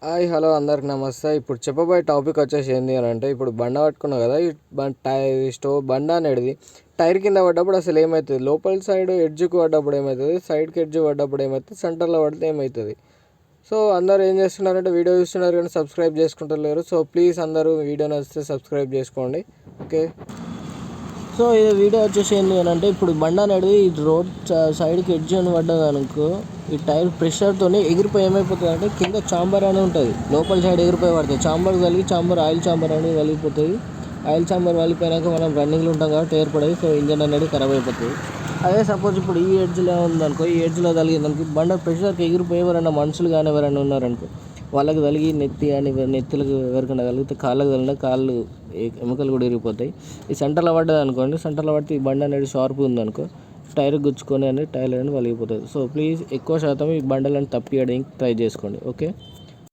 Hi hello అందరికి నమస్తే. ఇప్పుడు చెప్పబోయే టాపిక్ వచ్చేసి ఏంది అని అంటే, ఇప్పుడు బండ పట్టుకున్నావు కదా, ఈ బండ అనేది టైర్ కింద పడ్డప్పుడు అసలు ఏమవుతుంది, లోపల సైడ్ ఎడ్జ్కి పడ్డప్పుడు ఏమవుతుంది, సైడ్కి ఎడ్జ్ పడ్డప్పుడు ఏమవుతుంది, సెంటర్లో పడితే ఏమవుతుంది. సో అందరూ ఏం చేస్తున్నారంటే వీడియో చూస్తున్నారు కానీ సబ్స్క్రైబ్ చేసుకుంటలేరు. సో ప్లీజ్ అందరూ వీడియో నచ్చితే సబ్స్క్రైబ్ చేసుకోండి. ఓకే, సో ఇది వీడియో వచ్చేసి ఏంటి అని అంటే, ఇప్పుడు బండ అనేది రోడ్ సైడ్కి ఎడ్జ్ అని పడ్డది అనుకో, ఈ టైర్ ప్రెషర్తో ఎగిరిపోయి ఏమైపోతుంది అంటే, కింద చాంబర్ అని ఉంటుంది, లోపల సైడ్ ఎగిరిపోయి పడుతుంది. చాంబర్ కలిగి ఆయిల్ చాంబర్ అనేది కలిగిపోతుంది. ఆయిల్ చాంబర్ వెళ్ళిపోయినాక మనం రన్నింగ్లో ఉంటాం కాబట్టి ఏర్పడేది. సో ఇంజన్ అనేది ఖరాబ్ అయిపోతుంది. అదే సపోజ్ ఇప్పుడు ఈ ఎడ్జ్లో ఉందనుకో, ఈ ఎడ్జ్లో తగిలిందనుకో, బండ ప్రెషర్కి ఎగిరిపోయి ఎవరైనా మనుషులు కానీ ఎవరైనా ఉన్నారనుకో, వాళ్ళకి తగిలి నెత్తి అని నెత్తులకు ఎవరికైనా కలిగితే కాళ్ళకు తగిలిన కాళ్ళు ఎముకలు కూడా విరిగిపోతాయి. ఈ సెంటర్లో పడ్డది అనుకోండి, సెంటర్లో పడితే ఈ బండి అనేది షార్ప్ ఉందనుకో, టైర్ గుచ్చుకొని టైర్ అనేది వలిగిపోతుంది. సో ప్లీజ్ ఎక్కువ శాతం ఈ బండలను తప్పియడానికి ట్రై చేసుకోండి. ఓకే.